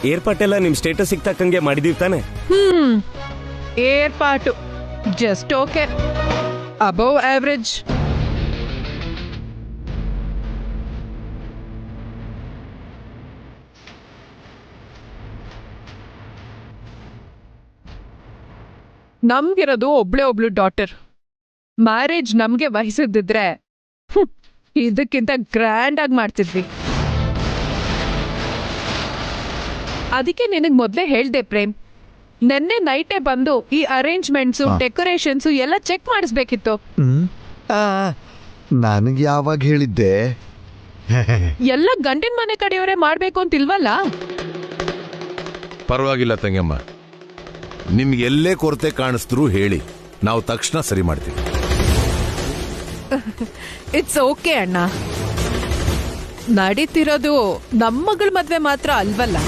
ಏರ್ಪಾಟೆಲ್ಲ ನಿಮ್ ಸ್ಟೇಟಸ್ ತಕ್ಕಂಗೆ ಮಾಡಿದೀವಿ ತಾನೆ? ಏರ್ಪಾಟು ಜಸ್ಟ್ ಓಕೆ, ಅಬೌವ್ ಆವರೇಜ್. ನಮ್ಗಿರೋದು ಒಬ್ಳು ಡಾಟರ್. ಮ್ಯಾರೇಜ್ ನಮ್ಗೆ ವಹಿಸಿದ್ರೆ ಇದಕ್ಕಿಂತ ಗ್ರ್ಯಾಂಡ್ ಆಗಿ ಮಾಡ್ತಿದ್ವಿ. ಅದಕ್ಕೆ ನಿನಗ್ ಮೊದ್ಲೇ ಹೇಳ್ದೆ ಪ್ರೇಮ್, ನೆನ್ನೆ ನೈಟೇ ಬಂದು ಈ ಅರೇಂಜ್ಮೆಂಟ್ಸು ಡೆಕೋರೇಷನ್ಸು ಎಲ್ಲ ಚೆಕ್ ಮಾಡಿಸ್ಬೇಕಿತ್ತು. ನನಗೆ ಯಾವಾಗ ಹೇಳಿದ್ದೆ? ಎಲ್ಲ ಗಂಡಿನ ಮನೆ ಕಡೆಯವರೇ ಮಾಡ್ಬೇಕು ಅಂತಿಲ್ವಲ್ಲ? ಪರವಾಗಿಲ್ಲ ತಂಗಮ್ಮ, ನಿಮ್ಗೆ ಎಲ್ಲೇ ಕೊರತೆ ಕಾಣಿಸ್ತ್ರೂ ಹೇಳಿ, ನಾವು ತಕ್ಷಣ ಸರಿ ಮಾಡ್ತೀವಿ. ಇಟ್ಸ್ ಓಕೆ ಅಣ್ಣ, ನಡೀತಿರೋದು ನಮ್ಮ ಮಗಳ ಮದ್ವೆ ಮಾತ್ರ ಅಲ್ವಲ್ಲ.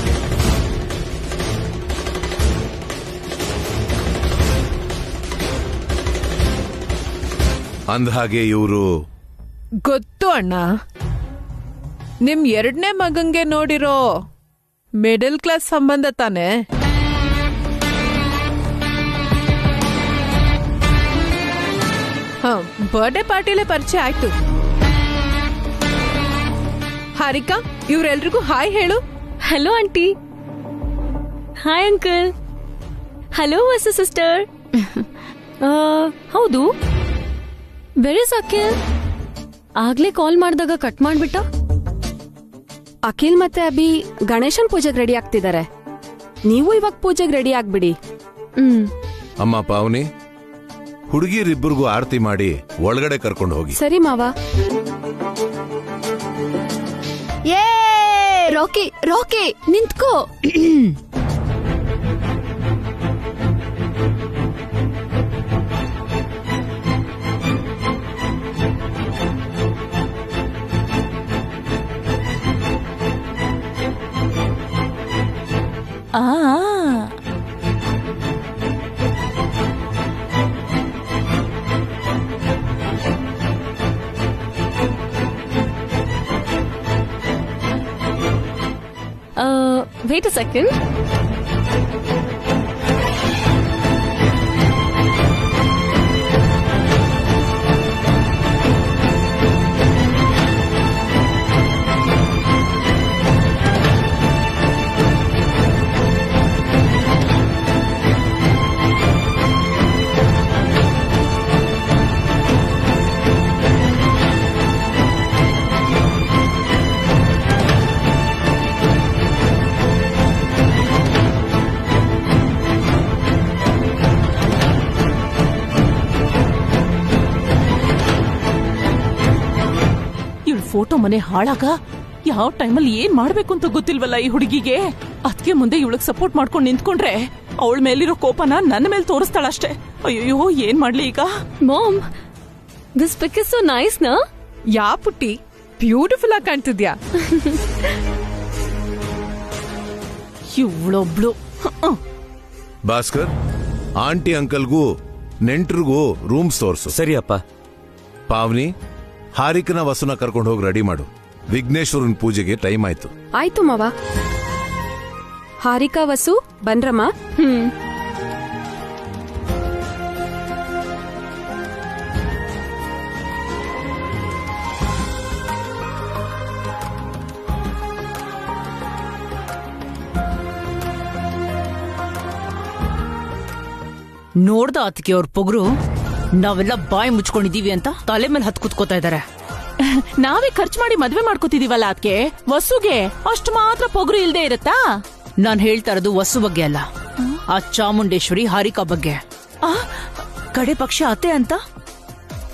ಅಂದಹಾಗೆ ಇವರು ಗೊತ್ತು ಅಣ್ಣ, ನಿಮ್ ಎರಡನೇ ಮಗಂಗೆ ನೋಡಿರೋ ಮಿಡಲ್ ಕ್ಲಾಸ್ ಸಂಬಂಧ ತಾನೆ. ಬರ್ಡೇ ಪಾರ್ಟಿಲೇ ಪರಿಚಯ ಆಯ್ತು. ಹಾರಿಕಾ, ಇವ್ರೆಲ್ರಿಗೂ ಹಾಯ್ ಹೇಳು. Hello aunty. Hi uncle. Hello Vasu sister. ಹೌದು, ವೆರ್ ಇಸ್ ಅಖಿಲ್? ಆಗ್ಲೇ ಕಾಲ್ ಮಾಡಿದಾಗ ಕಟ್ ಮಾಡ್ಬಿಟ್ಟ. ಅಖಿಲ್ ಮತ್ತೆ ಅಭಿ ಗಣೇಶನ್ ಪೂಜೆಗೆ ರೆಡಿ ಆಗ್ತಿದ್ದಾರೆ. ನೀವು ಇವಾಗ ಪೂಜೆಗೆ ರೆಡಿ ಆಗ್ಬಿಡಿ. ಅಮ್ಮ ಪಾವನಿ, ಹುಡುಗಿರಿಬ್ಬರಿಗೂ ಆರತಿ ಮಾಡಿ ಒಳಗಡೆ ಕರ್ಕೊಂಡು ಹೋಗಿ. ಸರಿ ಮಾವ. ರಾಕಿ ರಾಕಿ ನಿಂತ್ಕೋ. Wait a second. ಫೋಟೋ ಮನೆ ಹಾಳಾಗ ಯಾವ ಟೈಮಲ್ಲಿ ಏನ್ ಮಾಡ್ಬೇಕು ಅಂತ ಗೊತ್ತಿಲ್ವಲ್ಲ ಈ ಹುಡುಗಿಗೆ. ಅದಕ್ಕೆ ಮುಂದೆ ಇವಳಗ್ ಸಪೋರ್ಟ್ ಮಾಡ್ಕೊಂಡು ನಿಂತ್ಕೊಂಡ್ರೆ ಅವಳ ಮೇಲಿರೋ ಕೋಪನ ನನ್ನ ಮೇಲೆ ತೋರಿಸ್ತಾಳಷ್ಟೇ. ಅಯ್ಯೋ, ಏನ್ ಮಾಡ್ಲಿ ಈಗ? Mom, this pic is so nice ನಾ? ಯಾ ಪುಟ್ಟಿ, ಬ್ಯೂಟಿಫುಲ್ ಆಗಿ ಕಾಣ್ತಿದ್ಯಾ. ಇವಳೊಬ್ಳು. ಭಾಸ್ಕರ್, ಆಂಟಿ ಅಂಕಲ್ಗೂ ನೆಂಟ್ರಿಗೂ ರೂಮ್ಸ್ ತೋರ್ಸು. ಸರಿ ಅಪ್ಪ. ಪಾವನಿ, ಹಾರಿಕನ ವಸುನ ಕರ್ಕೊಂಡು ಹೋಗಿ ರೆಡಿ ಮಾಡು. ವಿಘ್ನೇಶ್ವರನ್ ಪೂಜೆಗೆ ಟೈಮ್ ಆಯ್ತು. ಆಯ್ತು ಮಾವ. ಹಾರಿಕಾ ವಸು ಬನ್ರಮ್ಮ. ನೋಡ್ದ ಅದಕ್ಕೆ ಅವ್ರ ಪೊಗರು. ನಾವೆಲ್ಲ ಬಾಯಿ ಮುಚ್ಕೊಂಡಿದೀವಿ ಅಂತ ತಲೆ ಮೇಲೆ ಹತ್ ಕುತ್ಕೋತಾ ಇದಾರೆ. ನಾವೇ ಖರ್ಚು ಮಾಡಿ ಮದ್ವೆ ಮಾಡ್ಕೋತಿದೀವಲ್ಲ ಅದಕ್ಕೆ. ವಸುಗೆ ಅಷ್ಟು ಮಾತ್ರ ಪೊಗರು ಇಲ್ದೇ ಇರತ್ತಾ? ನಾನ್ ಹೇಳ್ತಾ ಇರೋದು ವಸು ಬಗ್ಗೆ ಅಲ್ಲ, ಆ ಚಾಮುಂಡೇಶ್ವರಿ ಹಾರಿಕಾ ಬಗ್ಗೆ. ಕಡೆ ಪಕ್ಷ ಅತ್ತೆ ಅಂತ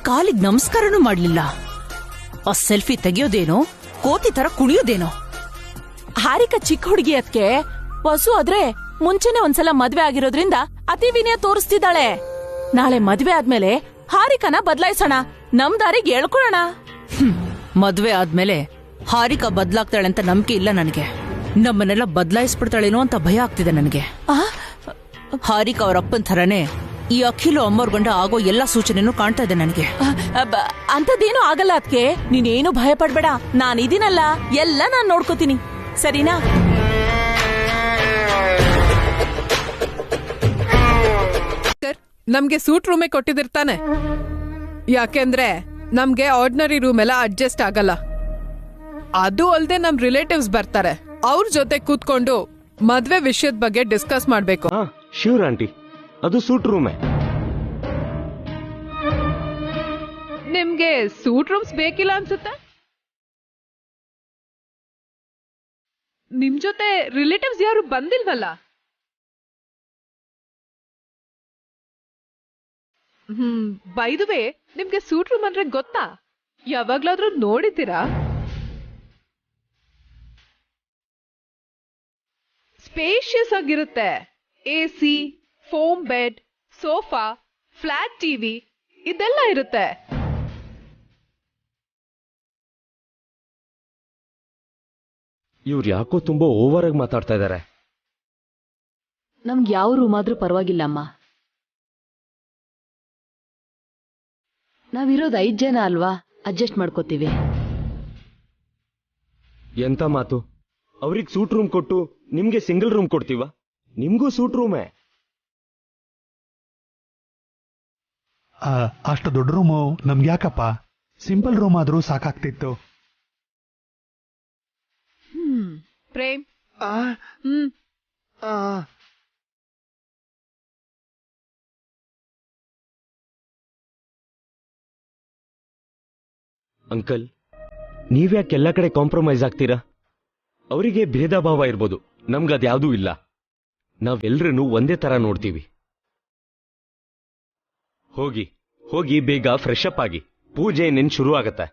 ಕಾಲಿಗ್ ನಮಸ್ಕಾರನೂ ಮಾಡ್ಲಿಲ್ಲ. ಆ ಸೆಲ್ಫಿ ತೆಗಿಯೋದೇನೋ, ಕೋತಿ ತರ ಕುಣಿಯೋದೇನೋ. ಹಾರಿಕಾ ಚಿಕ್ಕ ಹುಡುಗಿ ಅದಕ್ಕೆ. ವಸು ಆದ್ರೆ ಮುಂಚೆನೆ ಒಂದ್ಸಲ ಮದ್ವೆ ಆಗಿರೋದ್ರಿಂದ ಅತಿ ವಿನಯ ತೋರಿಸ್ತಿದ್ದಾಳೆ. ನಾಳೆ ಮದ್ವೆ ಆದ್ಮೇಲೆ ಹಾರಿಕಾನ ಬದಲಾಯಿಸೋಣ, ನಮ್ ದಾರಿಗೆ ಹೇಳ್ಕೊಳ್ಳೋಣ. ಮದ್ವೆ ಆದ್ಮೇಲೆ ಹಾರಿಕಾ ಬದ್ಲಾಗ್ತಾಳೆ ಅಂತ ನಂಬಿಕೆ ಇಲ್ಲ ನನಗೆ. ನಮ್ಮನ್ನೆಲ್ಲ ಬದಲಾಯಿಸ್ಬಿಡ್ತಾಳೇನೋ ಅಂತ ಭಯ ಆಗ್ತಿದೆ ನನಗೆ. ಹಾರಿಕಾ ಅವ್ರ ಅಪ್ಪನ್ ಥರನೇ ಈ ಅಖಿಲು ಅಮ್ಮವ್ರ ಗಂಡ ಆಗೋ ಎಲ್ಲಾ ಸೂಚನೆನೂ ಕಾಣ್ತಾ ಇದೆ ನನಗೆ. ಅಂತದೇನು ಆಗಲ್ಲ ಅದಕ್ಕೆ, ನೀನೇನು ಭಯ ಪಡ್ಬೇಡ. ನಾನಿದೀನಲ್ಲ, ಎಲ್ಲ ನಾನ್ ನೋಡ್ಕೋತೀನಿ, ಸರಿನಾ? ನಮ್ಗೆ ಸೂಟ್ ರೂಮೇ ಕೊಟ್ಟಿದಿರ್ತಾನೆ. ಯಾಕೆಂದ್ರೆ ನಮ್ಗೆ ಆರ್ಡಿನರಿ ರೂಮ್ ಎಲ್ಲ ಅಡ್ಜಸ್ಟ್ ಆಗಲ್ಲ. ಅದು ಅಲ್ದೆ ನಮ್ ರಿಲೇಟಿವ್ಸ್ ಬರ್ತಾರೆ. ಅವ್ರ ಜೊತೆ ಕೂತ್ಕೊಂಡು ಮದ್ವೆ ವಿಷಯದ ಬಗ್ಗೆ ಡಿಸ್ಕಸ್ ಮಾಡ್ಬೇಕು. ಹಾ ಶ್ಯೂರ್ ಆಂಟಿ, ಅದು ಸೂಟ್ ರೂಮೇ. ನಿಮ್ಗೆ ಸೂಟ್ ರೂಮ್ಸ್ ಬೇಕಿಲ್ಲ ಅನ್ಸುತ್ತೆ. ನಿಮ್ ಜೊತೆ ರಿಲೇಟಿವ್ಸ್ ಯಾರು ಬಂದಿಲ್ವಲ್ಲ? ಬೈ ದ ವೇ, ನಿಮ್ಗೆ ಸೂಟ್ ರೂಮ್ ಅಂದ್ರೆ ಗೊತ್ತಾ? ಯಾವಾಗ್ಲಾದ್ರೂ ನೋಡಿದ್ದೀರಾ? ಸ್ಪೇಷಿಯಸ್ ಆಗಿರುತ್ತೆ. AC, foam bed, sofa, flat TV ಇದೆಲ್ಲ ಇರುತ್ತೆ. ಇವ್ರು ಯಾಕೋ ತುಂಬಾ ಓವರ್ ಆಗಿ ಮಾತಾಡ್ತಾ ಇದಾರೆ. ನಮ್ಗೆ ಯಾವ ರೂಮ್ ಆದ್ರೂ ಪರವಾಗಿಲ್ಲ ಅಮ್ಮ. ನಾವಿರೋದು 5 ಜನ ಅಲ್ವಾ, ಅಡ್ಜಸ್ಟ್ ಮಾಡ್ಕೋತೀವಿ. ಎಂತ ಮಾತು? ಅವ್ರಿಗೆ ಸೂಟ್ ರೂಮ್ ಕೊಟ್ಟು ನಿಮ್ಗೆ ಸಿಂಗಲ್ ರೂಮ್ ಕೊಡ್ತೀವ? ನಿಮ್ಗೂ ಸೂಟ್ ರೂಮೇ. ಅಷ್ಟು ದೊಡ್ಡ ರೂಮು ನಮ್ಗೆ ಯಾಕಪ್ಪ? ಸಿಂಪಲ್ ರೂಮ್ ಆದ್ರೂ ಸಾಕಾಗ್ತಿತ್ತು. ಪ್ರೇಮ್, ಅಂಕಲ್, ನೀವ್ಯಾಕೆ ಎಲ್ಲ ಕಡೆ ಕಾಂಪ್ರಮೈಸ್ ಆಗ್ತೀರಾ? ಅವರಿಗೆ ಭೇದ ಭಾವ ಇರ್ಬೋದು, ನಮ್ಗದ್ಯಾವುದೂ ಇಲ್ಲ. ನಾವೆಲ್ರನ್ನೂ ಒಂದೇ ತರ ನೋಡ್ತೀವಿ. ಹೋಗಿ ಹೋಗಿ ಬೇಗ ಫ್ರೆಶ್ ಅಪ್ ಆಗಿ, ಪೂಜೆ ಇನ್ನೇನು ಶುರು ಆಗತ್ತೆ.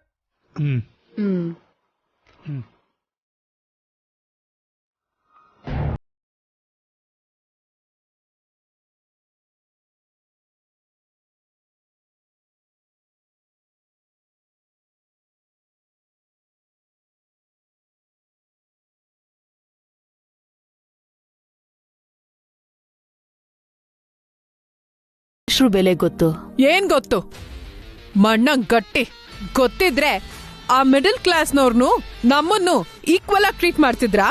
ಬೆಲೆ ಗೊತ್ತು? ಏನ್ ಗೊತ್ತು? ಮಣ್ಣ ಗಟ್ಟಿ ಗೊತ್ತಿದ್ರೆ ಆ ಮಿಡಲ್ ಕ್ಲಾಸ್ನವ್ರನ್ನು ನಮ್ಮನ್ನು ಈಕ್ವಲ್ ಆಗಿ ಟ್ರೀಟ್ ಮಾಡ್ತಿದ್ರಾ?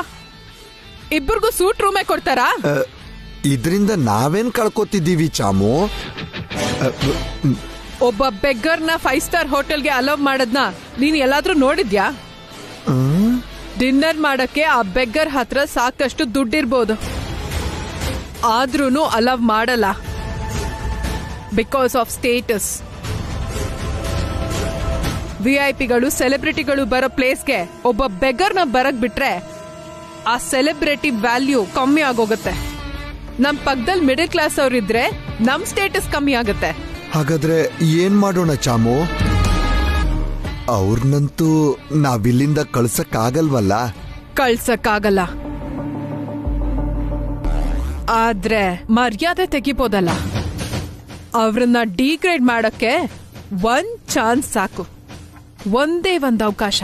ಇಬ್ಬರಿಗೂ ಸೂಟ್ ರೂಮೇ ಕೊಡ್ತಾರಾ? ಇದರಿಂದ ನಾವೇನ್ ಕಳ್ಕೊತಿದ್ದೀವಿ ಚಾಮು? ಒಬ್ಬ ಬೆಗ್ಗರ್ನ 5 ಸ್ಟಾರ್ ಹೋಟೆಲ್ಗೆ ಅಲೌವ್ ಮಾಡದ್ನ ನೀನ್ ಎಲ್ಲಾದ್ರೂ ನೋಡಿದ್ಯಾ? ಡಿನ್ನರ್ ಮಾಡಕ್ಕೆ ಆ ಬೆಗ್ಗರ್ ಹತ್ರ ಸಾಕಷ್ಟು ದುಡ್ಡಿರ್ಬೋದು, ಆದ್ರೂನು ಅಲೌವ್ ಮಾಡಲ್ಲ. Because of status. ವಿಐಪಿಗಳು, ಸೆಲೆಬ್ರಿಟಿಗಳು ಬರೋ ಪ್ಲೇಸ್ಗೆ ಒಬ್ಬ ಬೆಗ್ಗರ್ನ ಬರಕ್ ಬಿಟ್ರೆ ಆ ಸೆಲೆಬ್ರಿಟಿ ವ್ಯಾಲ್ಯೂ ಕಮ್ಮಿ ಆಗೋಗುತ್ತೆ. ನಮ್ ಪಕ್ಕದಲ್ಲಿ ಮಿಡಲ್ ಕ್ಲಾಸ್ ಅವ್ರಿದ್ರೆ ನಮ್ ಸ್ಟೇಟಸ್ ಕಮ್ಮಿ ಆಗುತ್ತೆ. ಹಾಗಾದ್ರೆ ಏನ್ ಮಾಡೋಣ ಚಾಮು? ಅವ್ರನ್ನಂತೂ ನಾವಿಲ್ಲಿಂದ ಕಳ್ಸಕ್ಕಾಗಲ್ವಲ್ಲ? ಕಳ್ಸಕ್ಕಾಗಲ್ಲ, ಆದ್ರೆ ಮರ್ಯಾದೆ ತೆಗಿಬೋದಲ್ಲ. ಅವ್ರನ್ನ ಡಿಗ್ರೇಡ್ ಮಾಡಕ್ಕೆ ಒಂದ್ ಚಾನ್ಸ್ ಸಾಕು, ಒಂದೇ ಒಂದ್ ಅವಕಾಶ.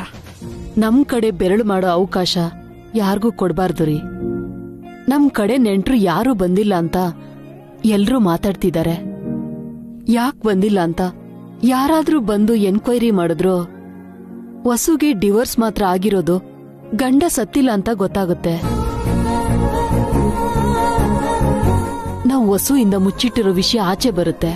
ನಮ್ ಕಡೆ ಬೆರಳು ಮಾಡೋ ಅವಕಾಶ ಯಾರಿಗೂ ಕೊಡ್ಬಾರ್ದು ರೀ. ನಮ್ ಕಡೆ ನೆಂಟ್ರು ಯಾರು ಬಂದಿಲ್ಲ ಅಂತ ಎಲ್ರೂ ಮಾತಾಡ್ತಿದ್ದಾರೆ. ಯಾಕ್ ಬಂದಿಲ್ಲ ಅಂತ ಯಾರಾದ್ರೂ ಬಂದು ಎನ್ಕ್ವೈರಿ ಮಾಡಿದ್ರು ವಸುಗೆ ಡಿವೋರ್ಸ್ ಮಾತ್ರ ಆಗಿರೋದು, ಗಂಡ ಸತ್ತಿಲ್ಲ ಅಂತ ಗೊತ್ತಾಗುತ್ತೆ. ನಾವು ವಸುವಿಂದ ಮುಚ್ಚಿಟ್ಟಿರೋ ವಿಷಯ ಆಚೆ ಬರುತ್ತೆ.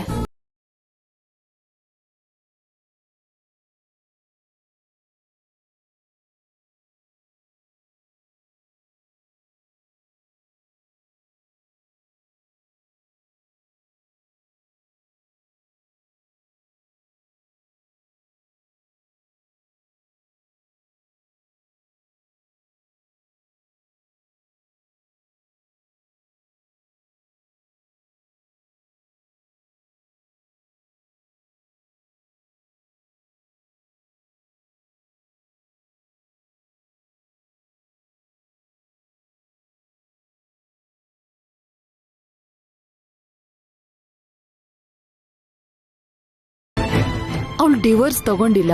ಅವಳು ಡಿವೋರ್ಸ್ ತಗೊಂಡಿಲ್ಲ,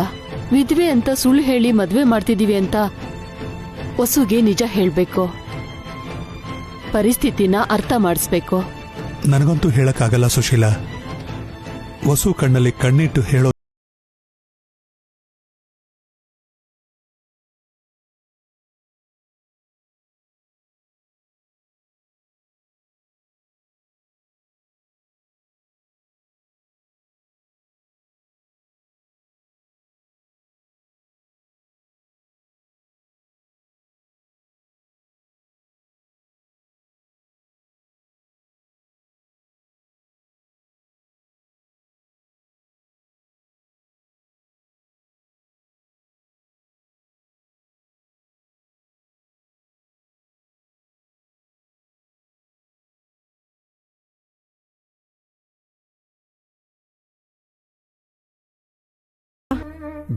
ವಿಧವೆ ಅಂತ ಸುಳ್ಳು ಹೇಳಿ ಮದ್ವೆ ಮಾಡ್ತಿದೀವಿ ಅಂತ ವಸುಗೆ ನಿಜ ಹೇಳ್ಬೇಕು. ಪರಿಸ್ಥಿತಿನ ಅರ್ಥ ಮಾಡಿಸ್ಬೇಕು. ನನಗಂತೂ ಹೇಳಕ್ಕಾಗಲ್ಲ ಸುಶೀಲಾ. ವಸು ಕಣ್ಣಲ್ಲಿ ಕಣ್ಣಿಟ್ಟು ಹೇಳೋ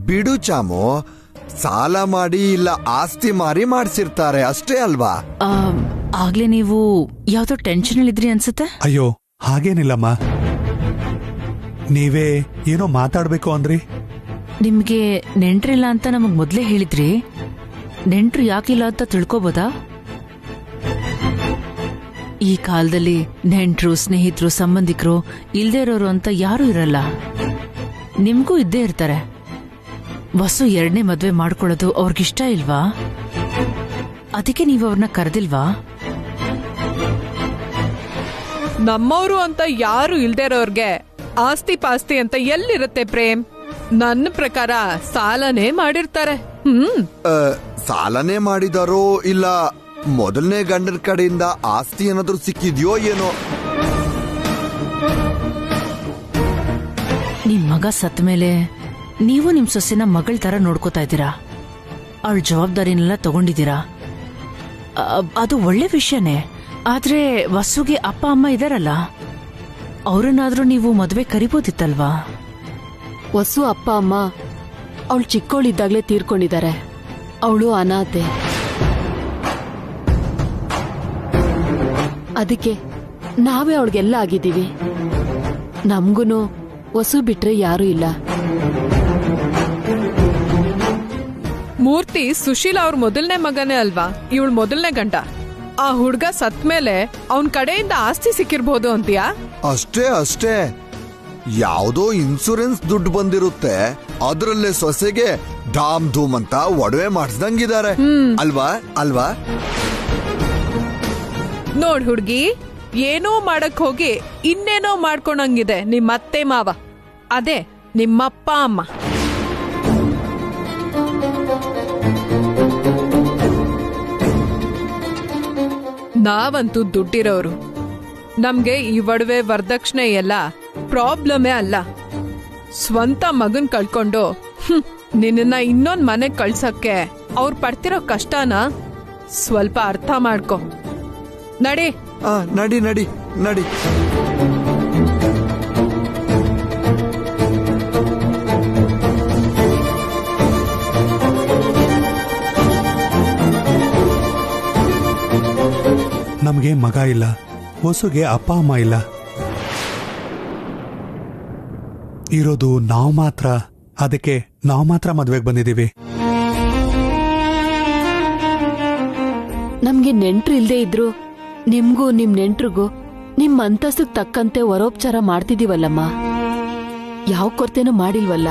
ಬಿಡು ಚಾಮು, ಸಾಲ ಮಾಡಿ ಇಲ್ಲ ಆಸ್ತಿ ಮಾರಿ ಮಾಡ್ಸಿರ್ತಾರೆ ಅಷ್ಟೇ ಅಲ್ವಾ? ಆಗ್ಲೇ ನೀವು ಯಾವ್ದೋ ಟೆನ್ಷನ್ ಅಲ್ಲಿದ್ರಿ ಅನ್ಸುತ್ತೆ. ಅಯ್ಯೋ ಹಾಗೇನಿಲ್ಲಮ್ಮ, ನೀವೇ ಏನೋ ಮಾತಾಡ್ಬೇಕು ಅಂದ್ರಿ. ನಿಮ್ಗೆ ನೆಂಟ್ರಿಲ್ಲ ಅಂತ ನಮಗ್ ಮೊದ್ಲೇ ಹೇಳಿದ್ರಿ. ನೆಂಟ್ರು ಯಾಕಿಲ್ಲ ಅಂತ ತಿಳ್ಕೊಬೋದಾ? ಈ ಕಾಲದಲ್ಲಿ ನೆಂಟ್ರು, ಸ್ನೇಹಿತರು, ಸಂಬಂಧಿಕರು ಇಲ್ದೇ ಇರೋರು ಅಂತ ಯಾರೂ ಇರಲ್ಲ. ನಿಮ್ಗೂ ಇದ್ದೇ ಇರ್ತಾರೆ. ವಸು 2ನೇ ಮದ್ವೆ ಮಾಡ್ಕೊಳ್ಳೋದು ಅವ್ರಿಗಿಷ್ಟ ಇಲ್ವಾ? ಅದಕ್ಕೆ ನೀವು ಅವ್ರನ್ನ ಕರೆದಿಲ್ವಾ? ನಮ್ಮವರು ಅಂತ ಯಾರು ಇಲ್ದೇ ಇರೋರ್ಗೆ ಆಸ್ತಿ ಪಾಸ್ತಿ ಅಂತ ಎಲ್ಲಿರುತ್ತೆ ಪ್ರೇಮ್? ನನ್ನ ಪ್ರಕಾರ ಸಾಲನೇ ಮಾಡಿರ್ತಾರೆ. ಸಾಲನೇ ಮಾಡಿದಾರೋ ಇಲ್ಲ ಮೊದಲನೇ ಗಂಡನ ಕಡೆಯಿಂದ ಆಸ್ತಿ ಏನಾದ್ರೂ ಸಿಕ್ಕಿದ್ಯೋ ಏನೋ. ನಿಮ್ ಮಗ ಸತ್ತ ಮೇಲೆ ನೀವು ನಿಮ್ ಸೊಸೆನ ಮಗಳ ತರ ನೋಡ್ಕೋತಾ ಇದ್ದೀರಾ. ಅವಳ ಜವಾಬ್ದಾರಿನೆಲ್ಲ ತಗೊಂಡಿದ್ದೀರಾ. ಅದು ಒಳ್ಳೆ ವಿಷಯನೇ. ಆದ್ರೆ ವಸುಗೆ ಅಪ್ಪ ಅಮ್ಮ ಇದಾರಲ್ಲ, ಅವ್ರನ್ನಾದ್ರೂ ನೀವು ಮದ್ವೆ ಕರಿಬೋದಿತ್ತಲ್ವಾ? ವಸು ಅಪ್ಪ ಅಮ್ಮ ಅವಳು ಚಿಕ್ಕವಳಿದ್ದಾಗ್ಲೇ ತೀರ್ಕೊಂಡಿದ್ದಾರೆ. ಅವಳು ಅನಾಥೆ. ಅದಕ್ಕೆ ನಾವೇ ಅವಳಿಗೆಲ್ಲ ಆಗಿದ್ದೀವಿ. ನಮ್ಗೂನು ವಸು ಬಿಟ್ರೆ ಯಾರೂ ಇಲ್ಲ. ಮೂರ್ತಿ ಸುಶೀಲ್ ಅವ್ರ ಮೊದಲನೇ ಮಗನೇ ಅಲ್ವಾ? ಇವಳು ಮೊದಲನೇ ಗಂಡ. ಆ ಹುಡ್ಗ ಸತ್ ಮೇಲೆ ಅವನ್ ಕಡೆಯಿಂದ ಆಸ್ತಿ ಸಿಕ್ಕಿರ್ಬೋದು ಅಂತೀಯಾ? ಅಷ್ಟೇ ಯಾವ್ದೋ ಇನ್ಸೂರೆನ್ಸ್ ದುಡ್ಡು ಬಂದಿರುತ್ತೆ, ಅದ್ರಲ್ಲೇ ಸೊಸೆಗೆ ಧಾಮ್ ಧೂಮ್ ಅಂತ ಒಡವೆ ಮಾಡಿಸ್ದಂಗಿದ್ದಾರೆ ಅಲ್ವಾ? ನೋಡ್ ಹುಡ್ಗಿ, ಏನೋ ಮಾಡಕ್ ಹೋಗಿ ಇನ್ನೇನೋ ಮಾಡ್ಕೊಂಡಂಗಿದೆ ನಿಮ್ಮತ್ತೆ ಮಾವ, ಅದೇ ನಿಮ್ಮಪ್ಪ ಅಮ್ಮ. ನಾವಂತೂ ದುಡ್ಡಿರೋರು. ನಮ್ಗೆ ಈ ಒಡವೆ ವರದಕ್ಷಿಣೆ ಎಲ್ಲ ಪ್ರಾಬ್ಲಮೇ ಅಲ್ಲ. ಸ್ವಂತ ಮಗನ್ ಕಳ್ಕೊಂಡು ನಿನ್ನ ಇನ್ನೊಂದ್ ಮನೆಗ್ ಕಳ್ಸಕ್ಕೆ ಅವ್ರು ಪಡ್ತಿರೋ ಕಷ್ಟನ ಸ್ವಲ್ಪ ಅರ್ಥ ಮಾಡ್ಕೊ. ನಡಿ ನಡಿ. ನಮ್ಗೆ ಮಗ ಇಲ್ಲ, ವಸುಗೆ ಅಪ್ಪ ಅಮ್ಮ ಇಲ್ಲ. ಇರೋದು ನಾವು ಮಾತ್ರ. ಅದಕ್ಕೆ ನಾವು ಮಾತ್ರ ಮದ್ವೆಗೆ ಬಂದಿದ್ದೀವಿ. ನಮ್ಗೆ ನೆಂಟ್ರು ಇಲ್ದೇ ಇದ್ರು ನಿಮ್ಗೂ ನಿಮ್ ನೆಂಟ್ರಿಗೂ ನಿಮ್ ಅಂತಸ್ತಿಗೆ ತಕ್ಕಂತೆ ವರೋಪಚಾರ ಮಾಡ್ತಿದೀವಲ್ಲಮ್ಮ. ಯಾವ ಕೊರತೆನೂ ಮಾಡಿಲ್ವಲ್ಲ.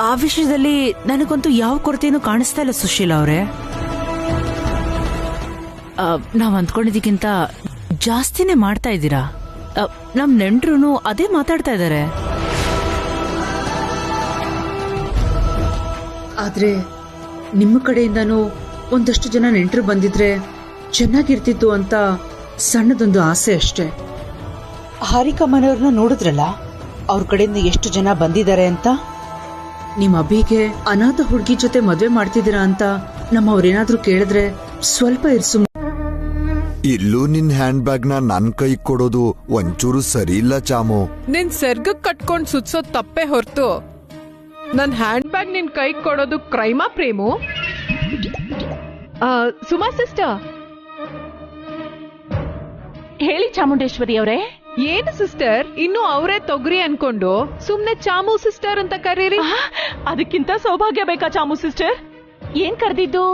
ಆ ವಿಷಯದಲ್ಲಿ ನನಗಂತೂ ಯಾವ ಕೊರತೆನೂ ಕಾಣಿಸ್ತಾ ಇಲ್ಲ ಸುಶೀಲ ಅವರೇ. ನಾವ್ ಅಂದ್ಕೊಂಡಿದ್ದಕ್ಕಿಂತ ಜಾಸ್ತಿನೇ ಮಾಡ್ತಾ ಇದ್ದೀರಾ. ನಮ್ ನೆಂಟ್ರು ಅದೇ ಮಾತಾಡ್ತಾ ಇದ್ದಾರೆ. ಆದ್ರೆ ನಿಮ್ಮ ಕಡೆಯಿಂದನೂ ಒಂದಷ್ಟು ಜನ ನೆಂಟರು ಬಂದಿದ್ರೆ ಚೆನ್ನಾಗಿರ್ತಿತ್ತು ಅಂತ ಸಣ್ಣದೊಂದು ಆಸೆ ಅಷ್ಟೇ. ಹಾರಿಕಾ ಮನೆಯವ್ರನ್ನ ನೋಡಿದ್ರಲ್ಲ, ಅವ್ರ ಕಡೆಯಿಂದ ಎಷ್ಟು ಜನ ಬಂದಿದ್ದಾರೆ ಅಂತ. ನಿಮ್ ಅಭಿಗೆ ಅನಾಥ ಹುಡುಗಿ ಜೊತೆ ಮದ್ವೆ ಮಾಡ್ತಿದ್ದೀರಾ ಅಂತ ನಮ್ಮವ್ರೇನಾದ್ರೂ ಕೇಳಿದ್ರೆ ಸ್ವಲ್ಪ ಇರ್ಸು. ಇಲ್ಲೂ ನಿನ್ ಹ್ಯಾಂಡ್ ಬ್ಯಾಗ್ ನ ನನ್ ಕೈ ಕೊಡೋದು ಒಂಚೂರು ಸರಿ ಇಲ್ಲ ಚಾಮು. ನಿನ್ ಸೆರ್ಗಕ್ ಕಟ್ಕೊಂಡ್ ಸುತ್ಸೋದ್ ತಪ್ಪೆ ಹೊರ್ತು ನನ್ ಹ್ಯಾಂಡ್ ಬ್ಯಾಗ್ ನಿನ್ ಕೈ ಕೊಡೋದು ಕ್ರೈಮಾ ಪ್ರೇಮು? ಸುಮಾ ಸಿಸ್ಟರ್, ಹೇಳಿ ಚಾಮುಂಡೇಶ್ವರಿ ಅವರೇ. ಏನು ಸಿಸ್ಟರ್, ಇನ್ನು ಅವರೇ ತೊಗರಿ ಅನ್ಕೊಂಡು ಸುಮ್ನೆ ಚಾಮು ಸಿಸ್ಟರ್ ಅಂತ ಕರೀರಿ. ಅದಕ್ಕಿಂತ ಸೌಭಾಗ್ಯ ಬೇಕಾ ಚಾಮು ಸಿಸ್ಟರ್? ಏನ್ ಕರೆದಿದ್ದು?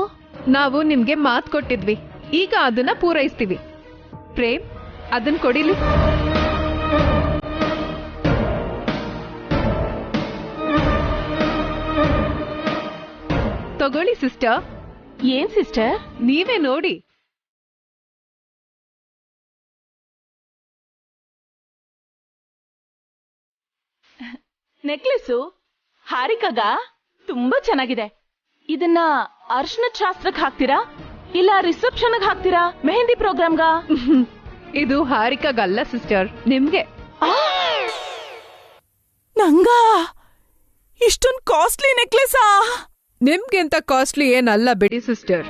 ನಾವು ನಿಮ್ಗೆ ಮಾತ್ ಕೊಟ್ಟಿದ್ವಿ, ಈಗ ಅದನ್ನ ಪೂರೈಸ್ತೀವಿ. ಪ್ರೇಮ್, ಅದನ್ನ ಕೊಡಿಲಿ. ತಗೊಳ್ಳಿ ಸಿಸ್ಟರ್. ಏನ್ ಸಿಸ್ಟರ್? ನೀವೇ ನೋಡಿ. ನೆಕ್ಲೆಸು ಹಾರಿಕಾಗ ತುಂಬಾ ಚೆನ್ನಾಗಿದೆ. ಇದನ್ನ ಅರ್ಶಿನ ಶಾಸ್ತ್ರಕ್ಕೆ ಹಾಕ್ತೀರಾ ಇಲ್ಲ ರಿಸೆಪ್ಷನ್ ಹಾಕ್ತೀರಾ ಮೆಹಂದಿ ಪ್ರೋಗ್ರಾಮ್ಗ? ಇದು ಹಾರಿಕಾಗಲ್ಲ ಸಿಸ್ಟರ್, ನಿಮ್ಗೆ. ನಂಗ ಇಷ್ಟೊಂದು ಕಾಸ್ಟ್ಲಿ ನೆಕ್ಲೆಸಾ? ನಿಮ್ಗಿಂತ ಕಾಸ್ಟ್ಲಿ ಏನಲ್ಲ ಬಿಡಿ ಸಿಸ್ಟರ್.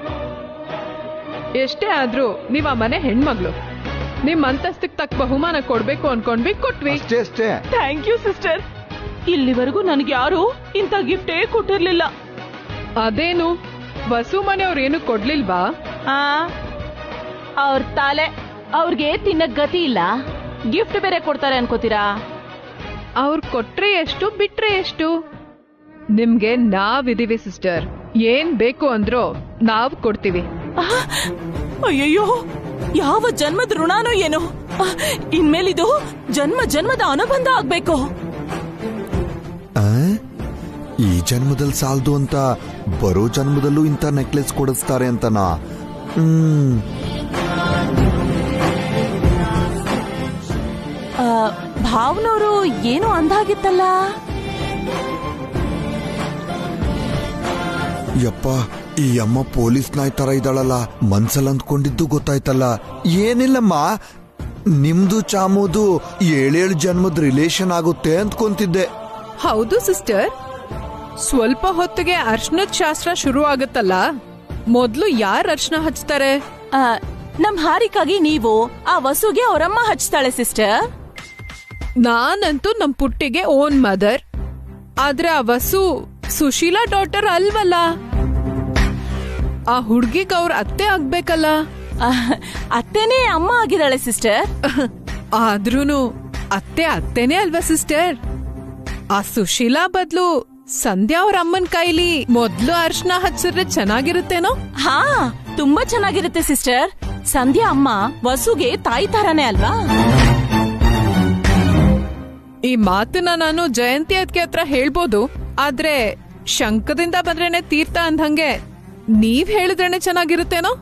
ಎಷ್ಟೇ ಆದ್ರೂ ನೀವ್ ಆ ಮನೆ ಹೆಣ್ಮಗ್ಳು. ನಿಮ್ ಅಂತಸ್ತಕ್ ತಕ್ಕ ಬಹುಮಾನ ಕೊಡ್ಬೇಕು ಅನ್ಕೊಂಡ್ವಿ, ಕೊಟ್ವಿ. ಅಷ್ಟೇ ಥ್ಯಾಂಕ್ ಯು ಸಿಸ್ಟರ್. ಇಲ್ಲಿವರೆಗೂ ನನಗೆ ಯಾರು ಇಂಥ ಗಿಫ್ಟೇ ಕೊಟ್ಟಿರ್ಲಿಲ್ಲ. ಅದೇನು ವಸು ಮನೆಯವ್ರು ಏನು ಕೊಡ್ಲಿಲ್ವಾ? ಅವ್ರ ತಾಲೆ, ಅವ್ರಿಗೆ ತಿನ್ನಕ್ ಗತಿ ಇಲ್ಲ, ಗಿಫ್ಟ್ ಬೇರೆ ಕೊಡ್ತಾರೆ ಅನ್ಕೋತೀರಾ? ಅವ್ರು ಕೊಟ್ರೆ ಎಷ್ಟು, ಬಿಟ್ರೆ ಎಷ್ಟು? ನಿಮ್ಗೆ ನಾವಿದೀವಿ ಸಿಸ್ಟರ್. ಏನ್ ಬೇಕು ಅಂದ್ರೂ ನಾವ್ ಕೊಡ್ತೀವಿ. ಅಯ್ಯಯ್ಯೋ, ಯಾವ ಜನ್ಮದ ಋಣಾನೋ ಏನೋ. ಇನ್ಮೇಲಿದು ಜನ್ಮ ಜನ್ಮದ ಅನುಬಂಧ ಆಗ್ಬೇಕು. ಈ ಜನ್ಮದಲ್ಲಿ ಸಾಲದು ಅಂತ ಬರೋ ಜನ್ಮದಲ್ಲೂ ಇಂಥ ನೆಕ್ಲೆಸ್ ಕೊಡಿಸ್ತಾರೆ ಅಂತನಾ? ಭಾವನವರು ಏನು ಅಂದಾಗಿತ್ತಲ್ಲ? ಯಪ್ಪ, ಈ ಅಮ್ಮ ಪೊಲೀಸ್ ನಾಯ್ ತರ ಇದ್ದಾಳಲ್ಲ, ಮನ್ಸಲ್ಲಿ ಅಂದ್ಕೊಂಡಿದ್ದು ಗೊತ್ತಾಯ್ತಲ್ಲ. ಏನಿಲ್ಲಮ್ಮ, ನಿಮ್ದು ಚಾಮುದು 7 ಜನ್ಮದ ರಿಲೇಷನ್ ಆಗುತ್ತೆ ಅಂದ್ಕೊಂತಿದ್ದೆ. ಹೌದು ಸಿಸ್ಟರ್, ಸ್ವಲ್ಪ ಹೊತ್ತಿಗೆ ಅರ್ಶನದ ಶಾಸ್ತ್ರ ಶುರು ಆಗುತ್ತಲ್ಲ, ಮೊದ್ಲು ಯಾರು ಅರ್ಶನ ಹಚ್ತಾರೆ? ನಮ್ ಹಾರಿಕಾಗಿ ನೀವು, ಆ ವಸುಗೆ ಅವರಮ್ಮ ಹಚ್ತಾಳೆ ಸಿಸ್ಟರ್. ನಾನಂತೂ ನಮ್ ಪುಟ್ಟಿಗೆ ಓನ್ ಮದರ್. ಆದ್ರೆ ಆ ವಸು ಸುಶೀಲಾ ಡಾಟರ್ ಅಲ್ವಲ್ಲ. ಆ ಹುಡ್ಗಿಗ್ ಅವ್ರ ಅತ್ತೆ ಆಗ್ಬೇಕಲ್ಲ. ಅತ್ತೆನೇ ಅಮ್ಮ ಆಗಿದ್ದಾಳೆ ಸಿಸ್ಟರ್. ಆದ್ರೂನು ಅತ್ತೆನೇ ಅಲ್ವಾ ಸಿಸ್ಟರ್? ಆ ಸುಶೀಲಾ ಬದ್ಲು ಸಂಧ್ಯಾ ಅವ್ರ ಅಮ್ಮನ್ ಕೈಲಿ ಮೊದ್ಲು ಅರ್ಶನ ಹಚ್ಚಿದ್ರೆ ಚೆನ್ನಾಗಿರುತ್ತೇನೋ? ಹಾ, ತುಂಬಾ ಚೆನ್ನಾಗಿರುತ್ತೆ ಸಿಸ್ಟರ್. ಸಂಧ್ಯಾ ಅಮ್ಮ ವಸುಗೆ ತಾಯಿ ತರಾನೇ ಅಲ್ವಾ? ಈ ಮಾತನ್ನ ನಾನು ಜಯಂತಿ ಅದಕ್ಕೆ ಹತ್ರ ಹೇಳ್ಬೋದು, ಆದ್ರೆ ಶಂಕದಿಂದ ಬಂದ್ರೇನೆ ತೀರ್ಥ ಅಂದಂಗೆ ನೀವ್ ಹೇಳಿದ್ರೇನೆ ಚೆನ್ನಾಗಿರುತ್ತೇನೋ?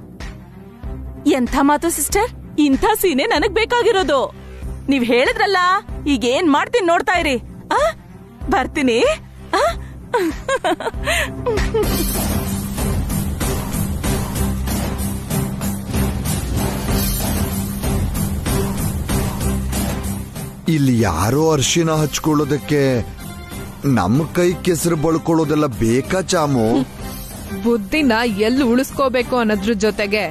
ಎಂಥ ಮಾತು ಸಿಸ್ಟರ್, ಇಂಥ ಸೀನೆ ನನಗ್ ಬೇಕಾಗಿರೋದು. ನೀವ್ ಹೇಳಿದ್ರಲ್ಲ, ಈಗ ಏನ್ ಮಾಡ್ತೀನಿ ನೋಡ್ತಾ ಇರಿ. ಬರ್ತೀನಿ. ಇಲ್ಲಿ ಯಾರೋ ಅರ್ಶಿನ ಹಚ್ಕೊಳ್ಳೋದಕ್ಕೆ ನಮ್ಮ ಕೈ ಕೆಸರು ಬಳ್ಕೊಳ್ಳೋದೆಲ್ಲ ಬೇಕಾ ಚಾಮು? ಬುದ್ಧಿನ ಎಲ್ಲಿ ಉಳಿಸ್ಕೋಬೇಕು ಅನ್ನೋದ್ರ ಜೊತೆಗೆ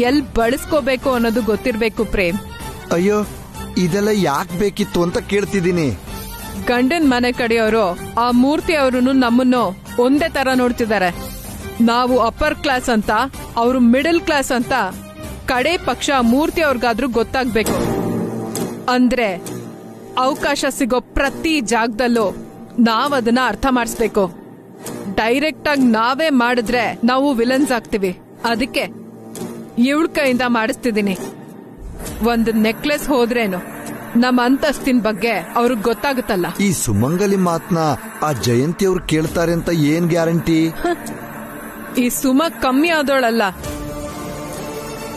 ಎಲ್ ಬಳಸ್ಕೋಬೇಕು ಅನ್ನೋದು ಗೊತ್ತಿರ್ಬೇಕು ಪ್ರೇಮ್. ಅಯ್ಯೋ, ಇದೆಲ್ಲ ಯಾಕೆ ಬೇಕಿತ್ತು ಅಂತ ಕೇಳ್ತಿದ್ದೀನಿ. ಗಂಡನ್ ಮನೆ ಕಡೆಯವರು ಆ ಮೂರ್ತಿ ಅವರನ್ನು ನಮ್ಮನ್ನು ಒಂದೇ ತರ ನೋಡ್ತಿದ್ದಾರೆ. ನಾವು ಅಪ್ಪರ್ ಕ್ಲಾಸ್ ಅಂತ, ಅವರು ಮಿಡಲ್ ಕ್ಲಾಸ್ ಅಂತ. ಕಡೆ ಪಕ್ಷ ಮೂರ್ತಿ ಅವ್ರಿಗಾದ್ರೂ ಗೊತ್ತಾಗ್ಬೇಕು. ಅಂದ್ರೆ ಅವಕಾಶ ಸಿಗೋ ಪ್ರತಿ ಜಾಗದಲ್ಲೂ ನಾವದನ್ನ ಅರ್ಥ ಮಾಡಿಸ್ಬೇಕು. ಡೈರೆಕ್ಟ್ ಆಗಿ ನಾವೇ ಮಾಡಿದ್ರೆ ನಾವು ವಿಲನ್ಸ್ ಆಗ್ತೀವಿ. ಅದಕ್ಕೆ ಇವಳ ಕೈಯಿಂದ ಮಾಡಿಸ್ತಿದ್ದೀನಿ. ಒಂದು ನೆಕ್ಲೆಸ್ ಹೋದ್ರೇನು ನಮ್ಮ ಅಂತಸ್ತಿನ ಬಗ್ಗೆ ಅವ್ರಿಗೆ ಗೊತ್ತಾಗುತ್ತಲ್ಲ. ಈ ಸುಮಂಗಲಿ ಮಾತ್ನ ಆ ಜಯಂತಿ ಅವ್ರು ಕೇಳ್ತಾರೆ ಅಂತ ಏನ್ ಗ್ಯಾರಂಟಿ? ಈ ಸುಮ ಕಮ್ಮಿ ಆದೋಳಲ್ಲ,